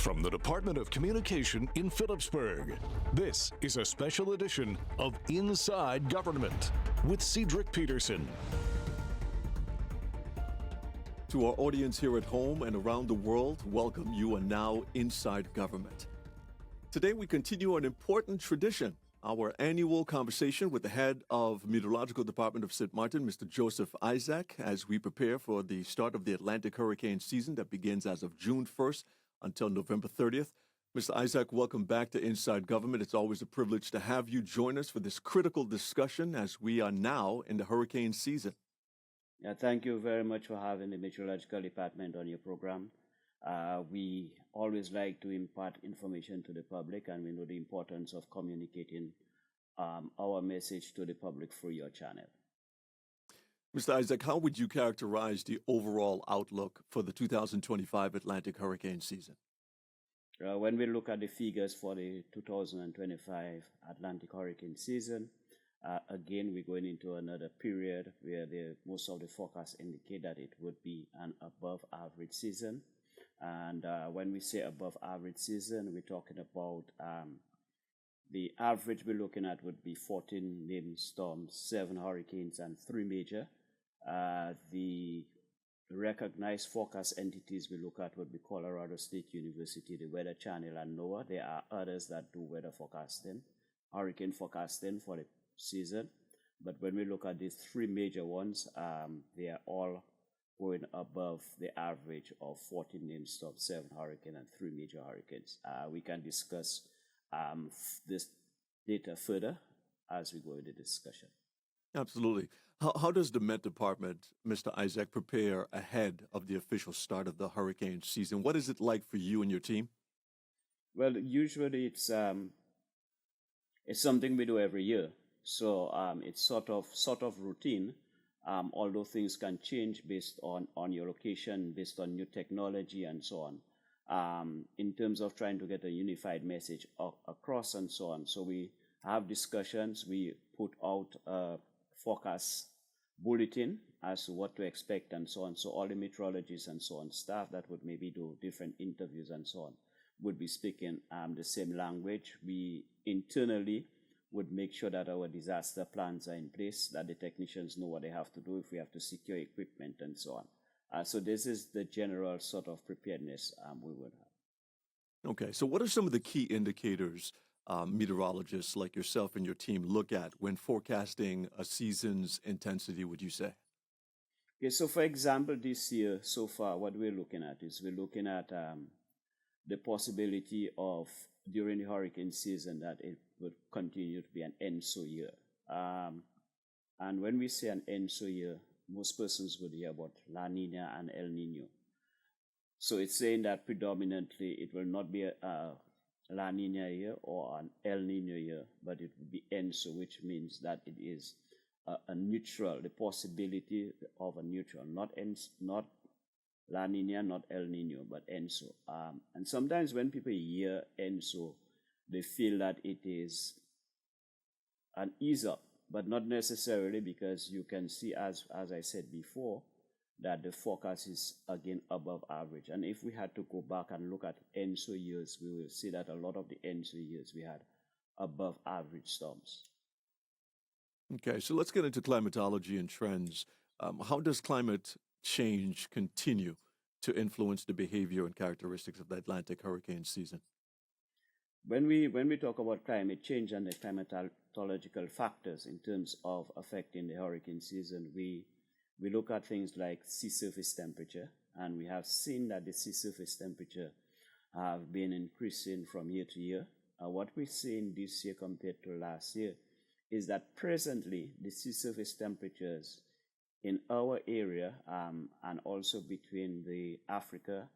From the Department of Communication in Phillipsburg, this is a special edition of Inside Government with Cedric Peterson. To our audience here at home and around the world, welcome. You are now Inside Government. Today we continue an important tradition, our annual conversation with the head of Meteorological Department of St. Martin, Mr. Joseph Isaac, as we prepare for the start of the Atlantic hurricane season that begins as of June 1st until November 30th. Mr. Isaac, welcome back to Inside Government. It's always a privilege to have you join us for this critical discussion as we are now in the hurricane season. Yeah, thank you very much for having the Meteorological Department on your program. We always like to impart information to the public, and we know the importance of communicating our message to the public through your channel. Mr. Isaac, how would you characterize the overall outlook for the 2025 Atlantic hurricane season? When we look at the figures for the 2025 Atlantic hurricane season, again, we're going into another period where most of the forecasts indicate that it would be an above average season. And when we say above average season, we're talking about the average we're looking at would be 14 named storms, 7 hurricanes, and 3 major. The recognized forecast entities we look at would be Colorado State University, the Weather Channel, and NOAA. There are others that do weather forecasting, hurricane forecasting for the season. But when we look at these 3 major ones, they are all going above the average of 14 named storms, 7 hurricanes, and 3 major hurricanes. We can discuss this data further as we go into the discussion. Absolutely. How does the Met Department, Mr. Isaac, prepare ahead of the official start of the hurricane season? What is it like for you and your team? Well, usually it's something we do every year. So it's sort of routine, although things can change based on your location, based on new technology and so on, in terms of trying to get a unified message across and so on. So we have discussions, we put out a forecast bulletin as to what to expect and so on. So all the meteorologists and so on, staff that would maybe do different interviews and so on, would be speaking the same language. We internally would make sure that our disaster plans are in place, that the technicians know what they have to do if we have to secure equipment and so on. So this is the general sort of preparedness we would have. Okay, so what are some of the key indicators meteorologists like yourself and your team look at when forecasting a season's intensity, would you say? Okay, so for example, this year, so far, what we're looking at is we're looking at the possibility of, during the hurricane season, that it would continue to be an ENSO year. And when we say an ENSO year, most persons would hear about La Nina and El Nino. So it's saying that predominantly it will not be a La Nina year or an El Nino year, but it would be ENSO, which means that it is a neutral, the possibility of a neutral, not La Nina, not El Nino, but ENSO. And sometimes when people hear ENSO, they feel that it is an ease up, but not necessarily, because you can see, as I said before, that the forecast is again above average. And if we had to go back and look at ENSO years, we will see that a lot of the ENSO years we had above average storms. Okay, so let's get into climatology and trends. How does climate change continue to influence the behavior and characteristics of the Atlantic hurricane season? When we talk about climate change and the climatological factors in terms of affecting the hurricane season, we look at things like sea surface temperature, and we have seen that the sea surface temperature have been increasing from year to year. What we're seeing this year compared to last year is that presently the sea surface temperatures in our area and also between the Africa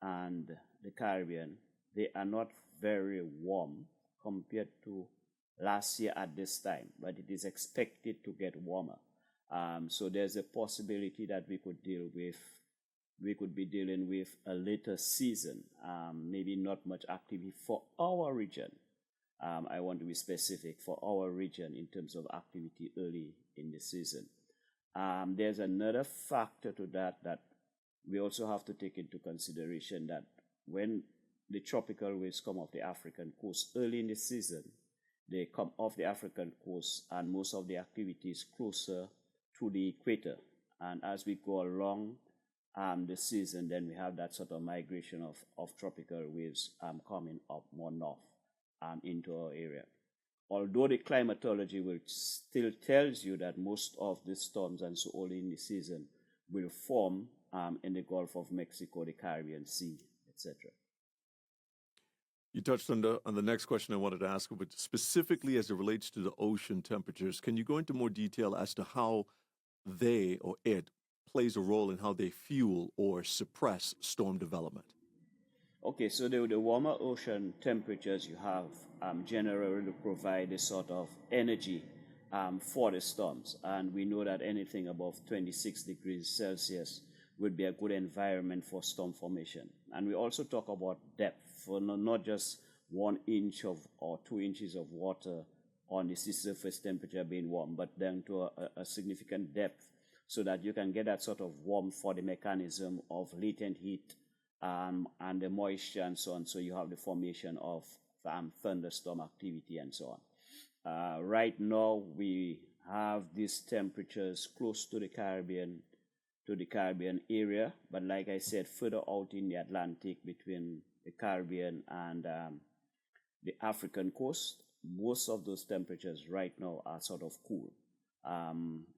and the Caribbean, they are not very warm compared to last year at this time, but it is expected to get warmer. So there's a possibility that we could be dealing with a later season, maybe not much activity for our region. I want to be specific for our region in terms of activity early in the season. There's another factor to that we also have to take into consideration, that when the tropical waves come off the African coast early in the season. They come off the African coast, and most of the activity is closer to the equator. And as we go along the season, then we have that sort of migration of tropical waves coming up more north into our area. Although the climatology will still tells you that most of the storms and so early in the season will form in the Gulf of Mexico, the Caribbean Sea, etc. You touched on the next question I wanted to ask, but specifically as it relates to the ocean temperatures, can you go into more detail as to how they or it plays a role in how they fuel or suppress storm development? Okay, so the warmer ocean temperatures you have generally provide a sort of energy for the storms. And we know that anything above 26 degrees Celsius would be a good environment for storm formation. And we also talk about depth, for not just 1 inch or 2 inches of water on the sea surface temperature being warm, but then to a significant depth so that you can get that sort of warmth for the mechanism of latent heat and the moisture and so on. So you have the formation of thunderstorm activity and so on. Right now, we have these temperatures close to the Caribbean area, but like I said, further out in the Atlantic between the Caribbean and the African coast, most of those temperatures right now are sort of cool,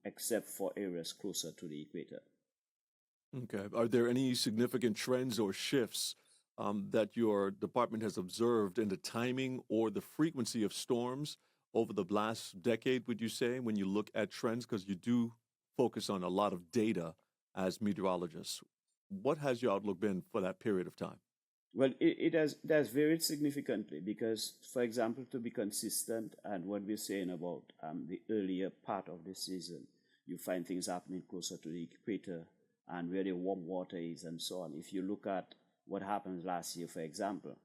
except for areas closer to the equator. Okay. Are there any significant trends or shifts that your department has observed in the timing or the frequency of storms over the last decade, would you say, when you look at trends? Because you do focus on a lot of data as meteorologists. What has your outlook been for that period of time? Well, it has varied significantly because, for example, to be consistent and what we're saying about the earlier part of the season, you find things happening closer to the equator and where the warm water is and so on. If you look at what happened last year, for example,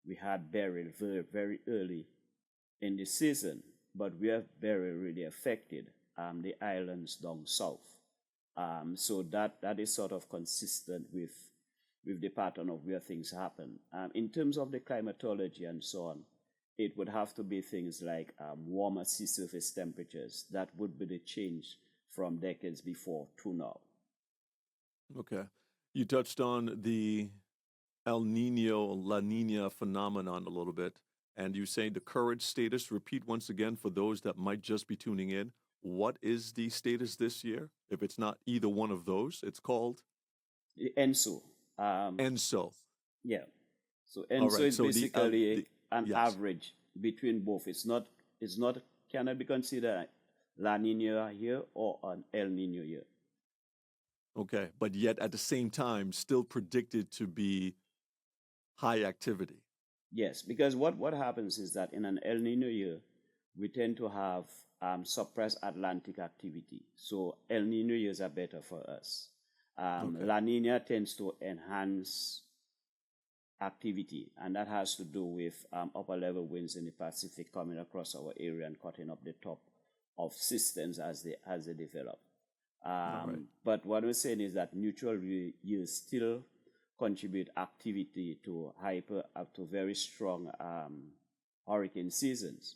we had Beryl very, very early in the season, but we have Beryl really affected the islands down south. So that is sort of consistent with the pattern of where things happen. In terms of the climatology and so on, it would have to be things like warmer sea surface temperatures. That would be the change from decades before to now. Okay. You touched on the El Nino, La Nina phenomenon a little bit, and you say the current status. Repeat once again for those that might just be tuning in. What is the status this year? If it's not either one of those, it's called? ENSO. ENSO. Yeah. So ENSO is So basically an yes. average between both. It's not cannot be considered La Nina year or an El Nino year. Okay, but yet at the same time, still predicted to be high activity. Yes, because what happens is that in an El Nino year, we tend to have suppressed Atlantic activity. So El Nino years are better for us. Okay. La Nina tends to enhance activity, and that has to do with upper level winds in the Pacific coming across our area and cutting up the top of systems as they develop. Right. But what we're saying is that neutral years still contribute activity to very strong hurricane seasons,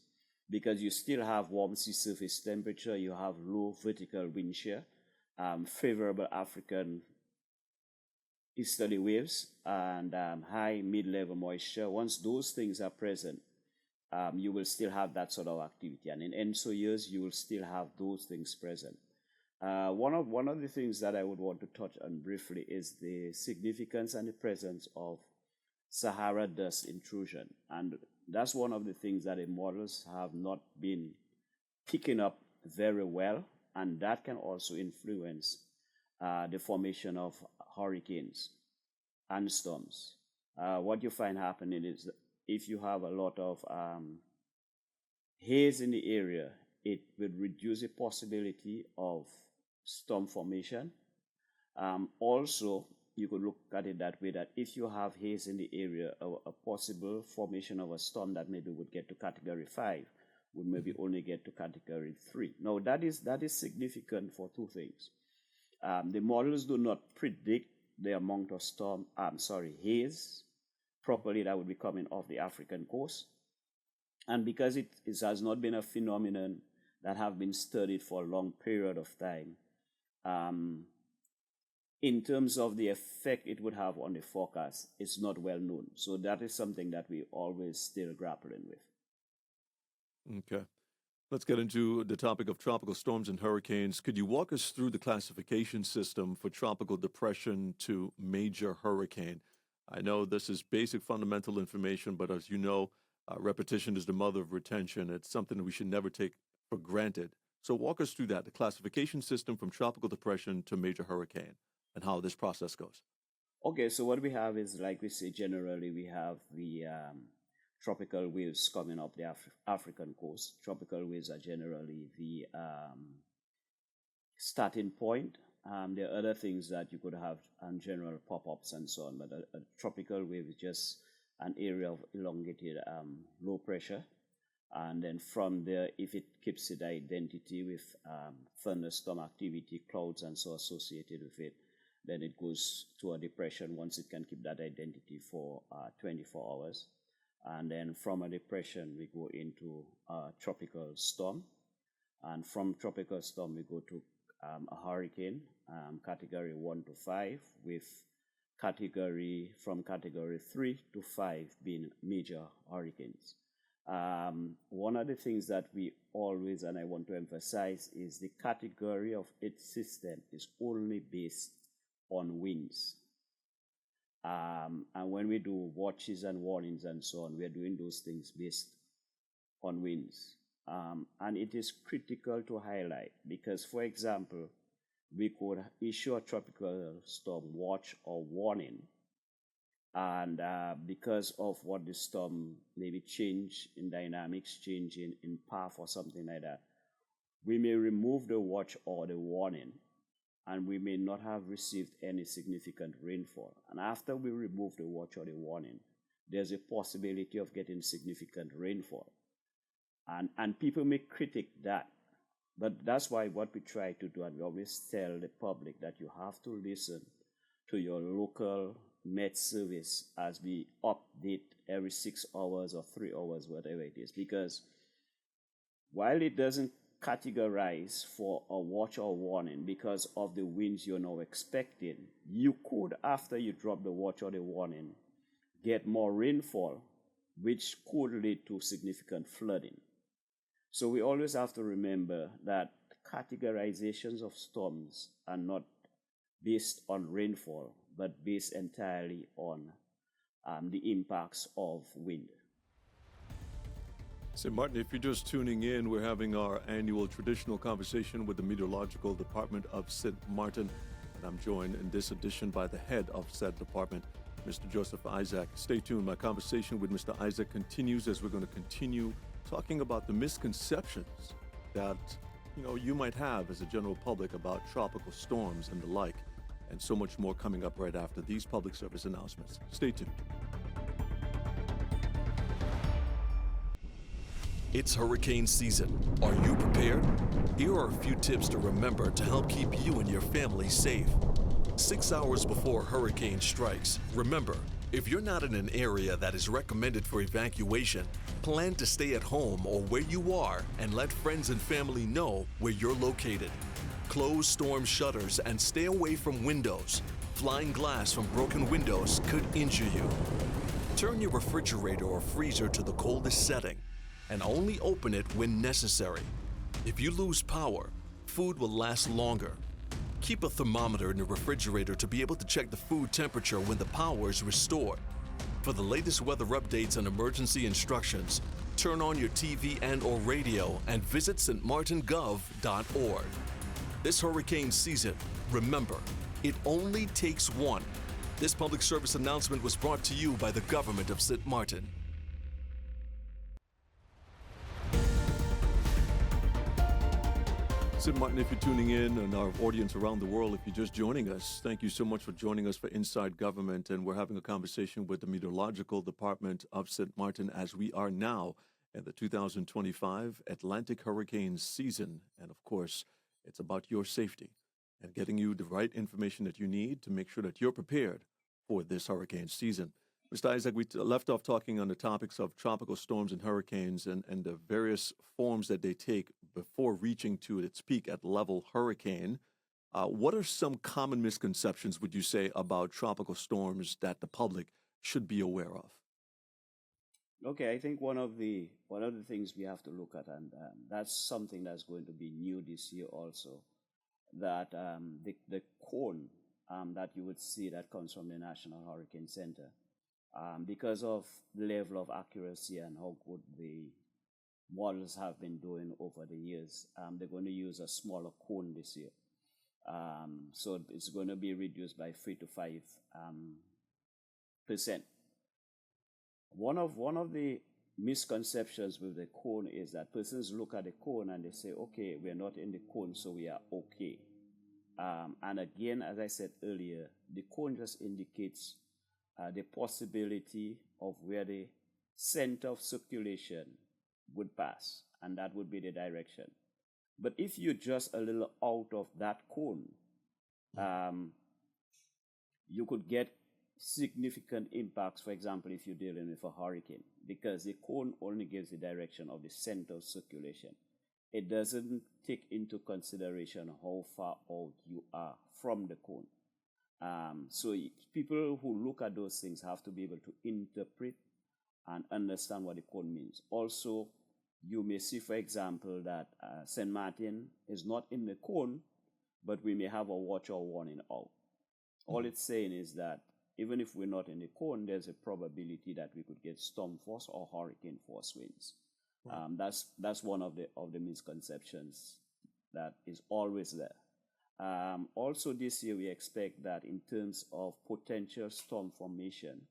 because you still have warm sea surface temperature, you have low vertical wind shear, favorable African easterly waves, and high mid-level moisture. Once those things are present, you will still have that sort of activity, and in ENSO years, you will still have those things present. One of the things that I would want to touch on briefly is the significance and the presence of Sahara dust intrusion. And that's one of the things that the models have not been picking up very well, and that can also influence the formation of hurricanes and storms. What you find happening is if you have a lot of haze in the area, it would reduce the possibility of storm formation. Also, you could look at it that way, that if you have haze in the area, a possible formation of a storm that maybe would get to category 5 would maybe only get to category 3. Now, that is significant for two things. The models do not predict the amount of haze properly, that would be coming off the African coast. And because it has not been a phenomenon that have been studied for a long period of time, in terms of the effect it would have on the forecast, it's not well known. So that is something that we always still grappling with. Okay. Let's get into the topic of tropical storms and hurricanes. Could you walk us through the classification system for tropical depression to major hurricane? I know this is basic fundamental information, but as you know, repetition is the mother of retention. It's something that we should never take for granted. So walk us through that, the classification system from tropical depression to major hurricane, and how this process goes. Okay, so what we have is, like we say, generally we have the tropical waves coming up the African coast. Tropical waves are generally the starting point. There are other things that you could have general pop-ups and so on, but a tropical wave is just an area of elongated low pressure. And then from there, if it keeps its identity with thunderstorm activity, clouds and so associated with it, then it goes to a depression once it can keep that identity for 24 hours. And then from a depression, we go into a tropical storm. And from tropical storm, we go to a hurricane, category 1 to 5, with from category 3 to 5 being major hurricanes. One of the things that we always, and I want to emphasize, is the category of its system is only based on winds. And when we do watches and warnings and so on, we are doing those things based on winds. And it is critical to highlight because, for example, we could issue a tropical storm watch or warning, and because of what the storm maybe change in dynamics, change in path or something like that, we may remove the watch or the warning, and we may not have received any significant rainfall. And after we remove the watch or the warning, there's a possibility of getting significant rainfall. And people may critique that. But that's why what we try to do, and we always tell the public that you have to listen to your local Met service as we update every 6 hours or 3 hours, whatever it is. Because while it doesn't categorize for a watch or warning because of the winds you're now expecting, you could, after you drop the watch or the warning, get more rainfall, which could lead to significant flooding. So we always have to remember that categorizations of storms are not based on rainfall, but based entirely on the impacts of wind. St. Martin, if you're just tuning in, we're having our annual traditional conversation with the Meteorological Department of St. Martin. And I'm joined in this edition by the head of said department, Mr. Joseph Isaac. Stay tuned. My conversation with Mr. Isaac continues as we're going to continue talking about the misconceptions that you might have as a general public about tropical storms and the like, and so much more coming up right after these public service announcements. Stay tuned. It's hurricane season. Are you prepared? Here are a few tips to remember to help keep you and your family safe. 6 hours before a hurricane strikes, remember, if you're not in an area that is recommended for evacuation, plan to stay at home or where you are and let friends and family know where you're located. Close storm shutters and stay away from windows. Flying glass from broken windows could injure you. Turn your refrigerator or freezer to the coldest setting and only open it when necessary. If you lose power, food will last longer. Keep a thermometer in the refrigerator to be able to check the food temperature when the power is restored. For the latest weather updates and emergency instructions, turn on your TV and/or radio and visit stmartingov.org. This hurricane season, remember, it only takes one. This public service announcement was brought to you by the government of St. Martin. St. Martin, if you're tuning in, and our audience around the world, if you're just joining us, thank you so much for joining us for Inside Government. And we're having a conversation with the Meteorological Department of St. Martin as we are now in the 2025 Atlantic hurricane season. And of course, it's about your safety and getting you the right information that you need to make sure that you're prepared for this hurricane season. Mr. Isaac, we left off talking on the topics of tropical storms and hurricanes and the various forms that they take before reaching to its peak at level hurricane. What are some common misconceptions, would you say, about tropical storms that the public should be aware of? Okay, I think one of the things we have to look at, and that's something that's going to be new this year also, that the cone that you would see that comes from the National Hurricane Center, because of the level of accuracy and how good the models have been doing over the years, they're going to use a smaller cone this year. So it's going to be reduced by 3 to 5%. One of the misconceptions with the cone is that persons look at the cone and they say, okay, we're not in the cone, so we are okay. And again, as I said earlier, the cone just indicates the possibility of where the center of circulation would pass, and that would be the direction. But if you're just a little out of that cone, you could get significant impacts. For example, if you're dealing with a hurricane, because the cone only gives the direction of the center of circulation. It doesn't take into consideration how far out you are from the cone. So people who look at those things have to be able to interpret and understand what the cone means. Also, you may see, for example, that St. Martin is not in the cone, but we may have a watch or warning out. All it's saying is that even if we're not in the cone, there's a probability that we could get storm force or hurricane force winds. Right. That's one of the misconceptions that is always there. Also, this year we expect that in terms of potential storm formation,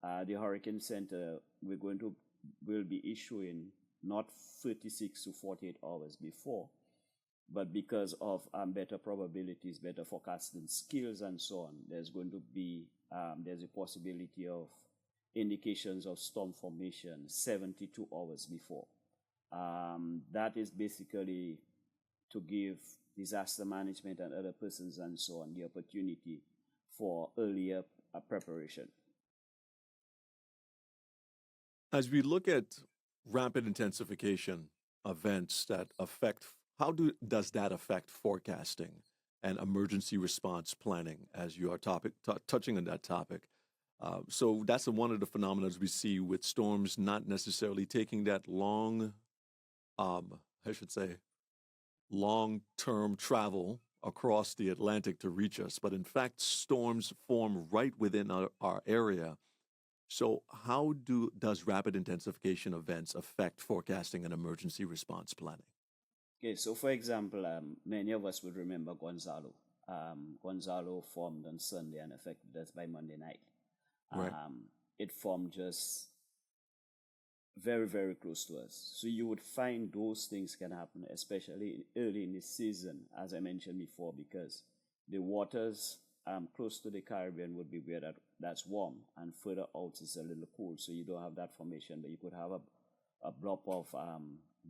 the Hurricane Center will be issuing not 36 to 48 hours before, but because of better probabilities, better forecasting skills, and so on, there's a possibility of indications of storm formation 72 hours before. That is basically to give disaster management and other persons and so on the opportunity for earlier preparation. As we look at rapid intensification events that affect, does that affect forecasting and emergency response planning, as you are touching on that topic? So that's one of the phenomena we see with storms not necessarily taking that long-term travel across the Atlantic to reach us, but in fact, storms form right within our area. So how does rapid intensification events affect forecasting and emergency response planning? Okay, so for example, many of us would remember Gonzalo. Gonzalo formed on Sunday and affected us by Monday night. Right. It formed just very, very close to us. So you would find those things can happen, especially early in the season, as I mentioned before, because the waters close to the Caribbean would be where that's warm, and further out is a little cool, so you don't have that formation, but you could have a blob of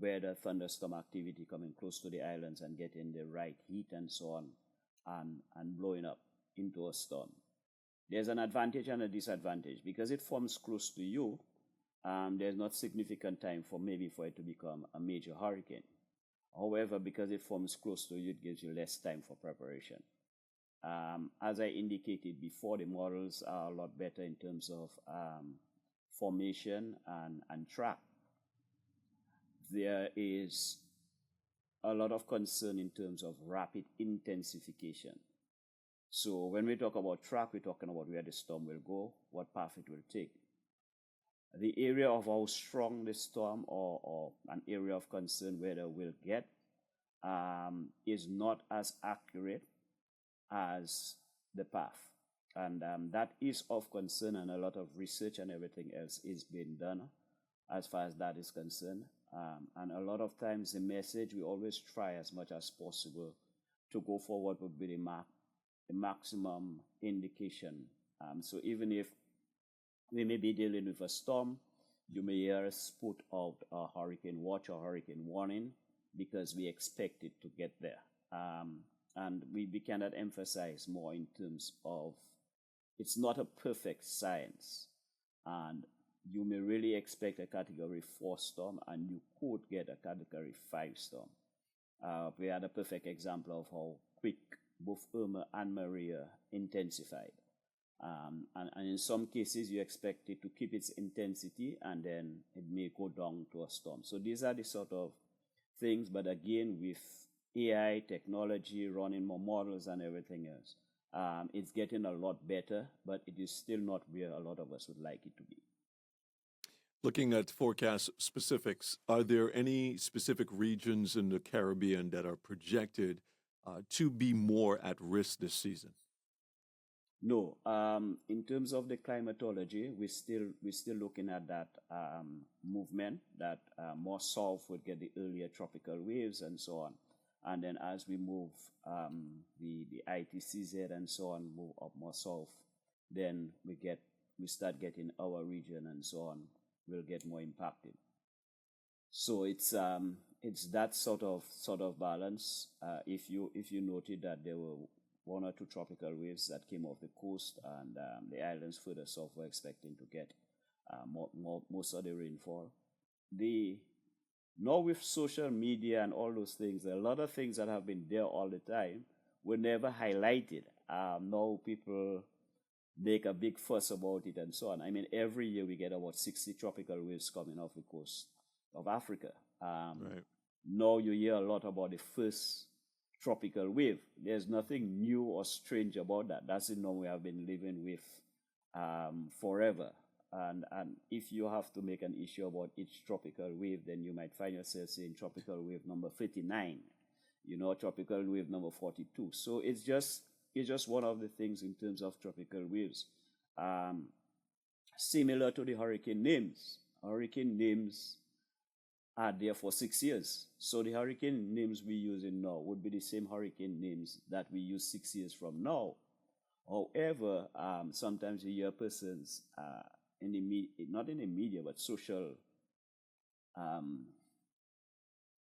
weather, thunderstorm activity coming close to the islands and getting the right heat and so on, and blowing up into a storm. There's an advantage and a disadvantage. Because it forms close to you, there's not significant time for it to become a major hurricane. However, because it forms close to you, it gives you less time for preparation. As I indicated before, the models are a lot better in terms of formation and track. There is a lot of concern in terms of rapid intensification. So when we talk about track, we're talking about where the storm will go, what path it will take. The area of how strong the storm or an area of concern where it will get is not as accurate as the path. And that is of concern, and a lot of research and everything else is being done as far as that is concerned. And a lot of times the message, we always try as much as possible to go for what would be the maximum indication. So even if we may be dealing with a storm, you may hear us put out a hurricane watch or hurricane warning because we expect it to get there. And we cannot emphasize more in terms of it's not a perfect science. and you may really expect a Category 4 storm, and you could get a Category 5 storm. We had a perfect example of how quick both Irma and Maria intensified. And in some cases, you expect it to keep its intensity, and then it may go down to a storm. So these are the sort of things, but again, with AI technology running more models and everything else, it's getting a lot better, but it is still not where a lot of us would like it to be. Looking at forecast specifics, are there any specific regions in the Caribbean that are projected to be more at risk this season? No. In terms of the climatology, we're still looking at that movement that more south would get the earlier tropical waves and so on. And then as we move the ITCZ and so on, move up more south, then we start getting our region and so on will get more impacted. So it's that sort of balance. If you noted that there were one or two tropical waves that came off the coast, and the islands further south were expecting to get most of the rainfall. Now with social media and all those things, a lot of things that have been there all the time were never highlighted. Now people make a big fuss about it and so on. I mean, every year we get about 60 tropical waves coming off the coast of Africa. Right. Now you hear a lot about the first tropical wave. There's nothing new or strange about that. That's the norm we have been living with forever. And if you have to make an issue about each tropical wave, then you might find yourself saying tropical wave number 39, tropical wave number 42. So it's just one of the things in terms of tropical waves. Similar to the hurricane names. Hurricane names are there for 6 years. So the hurricane names we're using now would be the same hurricane names that we use 6 years from now. However, sometimes you hear persons not in the media, but social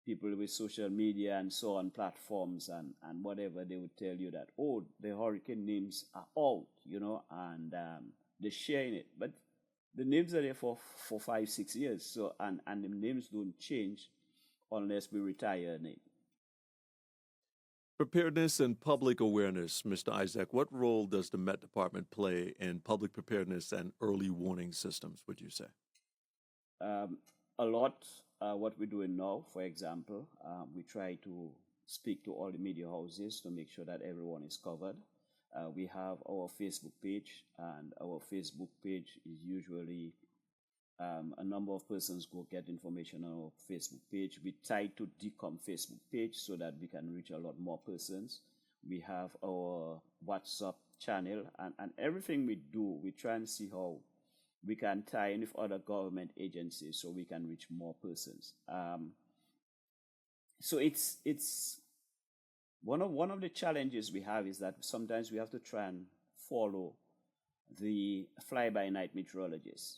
people with social media and so on, platforms and whatever, they would tell you that, the hurricane names are out, and they're sharing it. But the names are there for 5-6 years. So and the names don't change unless we retire a name. Preparedness and public awareness, Mr. Isaac, what role does the Met Department play in public preparedness and early warning systems, would you say? A lot. What we're doing now, for example, we try to speak to all the media houses to make sure that everyone is covered. We have our Facebook page, and our Facebook page is usually a number of persons go get information on our Facebook page. We try to decom Facebook page so that we can reach a lot more persons. We have our WhatsApp channel, and everything we do, we try and see how we can tie in with other government agencies so we can reach more persons. So it's one of the challenges we have is that sometimes we have to try and follow the fly-by-night meteorologists.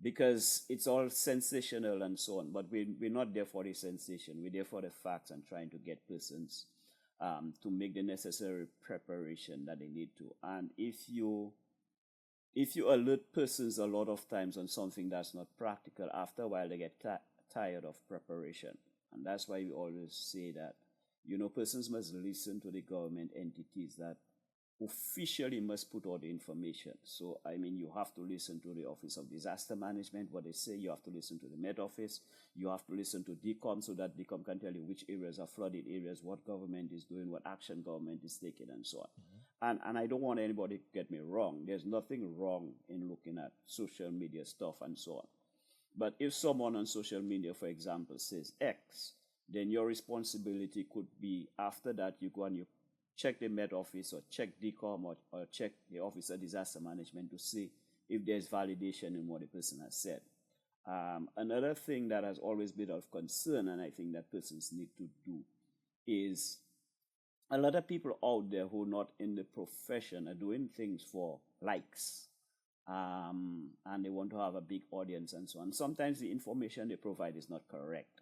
Because it's all sensational and so on, but we're not there for the sensation. We're there for the facts and trying to get persons to make the necessary preparation that they need to. And if you alert persons a lot of times on something that's not practical, after a while they get tired of preparation. And that's why we always say that, persons must listen to the government entities that officially must put out the information. So, you have to listen to the Office of Disaster Management, what they say. You have to listen to the Met Office. You have to listen to DECOM so that DECOM can tell you which areas are flooded areas, what government is doing, what action government is taking, and so on. Mm-hmm. And I don't want anybody to get me wrong. There's nothing wrong in looking at social media stuff and so on. But if someone on social media, for example, says X, then your responsibility could be after that you go and you check the Met Office or check DECOM or check the Office of Disaster Management to see if there's validation in what the person has said. Another thing that has always been of concern, and I think that persons need to do, is a lot of people out there who are not in the profession are doing things for likes. And they want to have a big audience and so on. Sometimes the information they provide is not correct.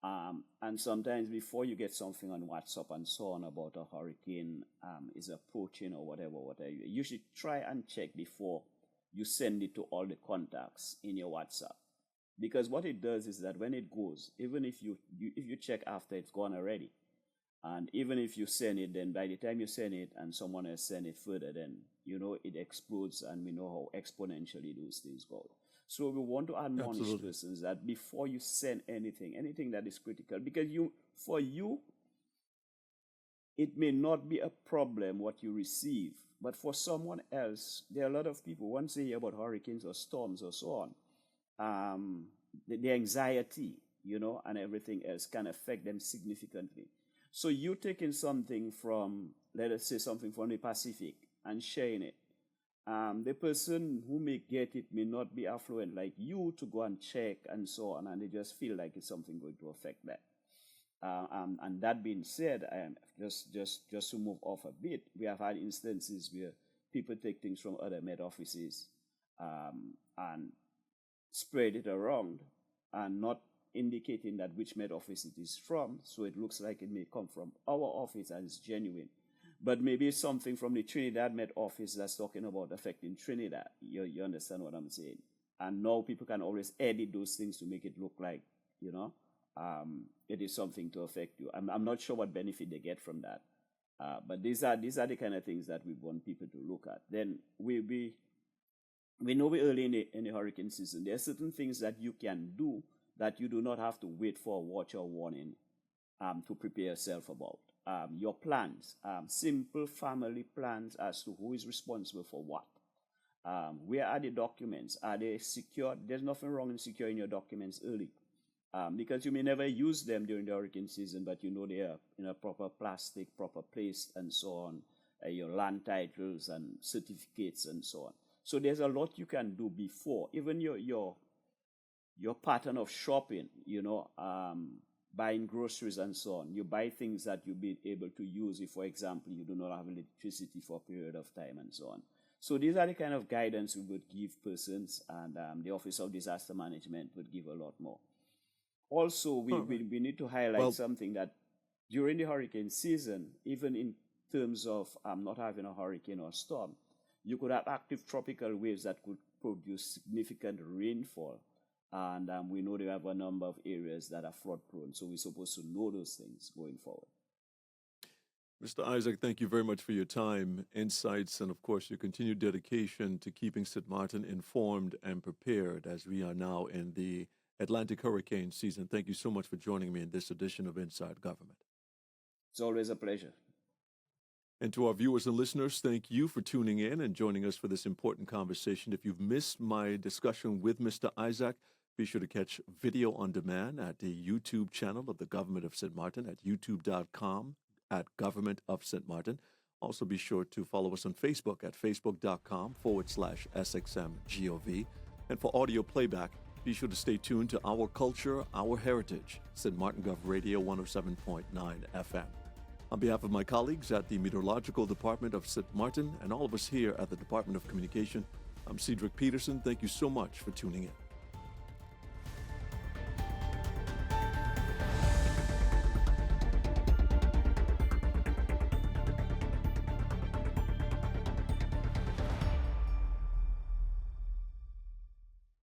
And sometimes before you get something on WhatsApp and so on about a hurricane is approaching or whatever, you should try and check before you send it to all the contacts in your WhatsApp. Because what it does is that when it goes, even if you check after it's gone already, and even if you send it, then by the time you send it and someone else send it further, then it explodes, and we know how exponentially those things go. So we want to admonish persons that before you send anything that is critical, because for you, it may not be a problem what you receive, but for someone else, there are a lot of people, once they hear about hurricanes or storms or so on, the anxiety, and everything else can affect them significantly. So you taking something from, let us say, something from the Pacific and sharing it, the person who may get it may not be affluent like you to go and check and so on, and they just feel like it's something going to affect that. And that being said, just to move off a bit, we have had instances where people take things from other Met offices and spread it around and not indicating that which Met office it is from, so it looks like it may come from our office and it's genuine. But maybe it's something from the Trinidad Met office that's talking about affecting Trinidad. You understand what I'm saying? And now people can always edit those things to make it look like, it is something to affect you. I'm not sure what benefit they get from that. But these are the kind of things that we want people to look at. Then we know we're early in the hurricane season. There are certain things that you can do that you do not have to wait for a watch or warning to prepare yourself about. Your plans, simple family plans as to who is responsible for what. Where are the documents? Are they secured? There's nothing wrong in securing your documents early, because you may never use them during the hurricane season, but they are in a proper plastic, proper place, and so on. Your land titles and certificates and so on. So there's a lot you can do before, even your pattern of shopping, buying groceries and so on. You buy things that you'll be able to use if, for example, you do not have electricity for a period of time and so on. So these are the kind of guidance we would give persons, and the Office of Disaster Management would give a lot more. Also, we need to highlight something that during the hurricane season, even in terms of not having a hurricane or storm, you could have active tropical waves that could produce significant rainfall. And we know they have a number of areas that are flood prone, so we're supposed to know those things going forward. Mr. Isaac, thank you very much for your time, insights, and of course your continued dedication to keeping St. Martin informed and prepared as we are now in the Atlantic hurricane season. Thank you so much for joining me in this edition of Inside Government. It's always a pleasure. And to our viewers and listeners, thank you for tuning in and joining us for this important conversation. If you've missed my discussion with Mr. Isaac, be sure to catch video on demand at the YouTube channel of the Government of St. Martin at youtube.com at Government of St. Martin. Also be sure to follow us on Facebook at facebook.com/SXMGOV. And for audio playback, be sure to stay tuned to Our Culture, Our Heritage, St. Martin Gov Radio 107.9 FM. On behalf of my colleagues at the Meteorological Department of St. Martin and all of us here at the Department of Communication, I'm Cedric Peterson. Thank you so much for tuning in.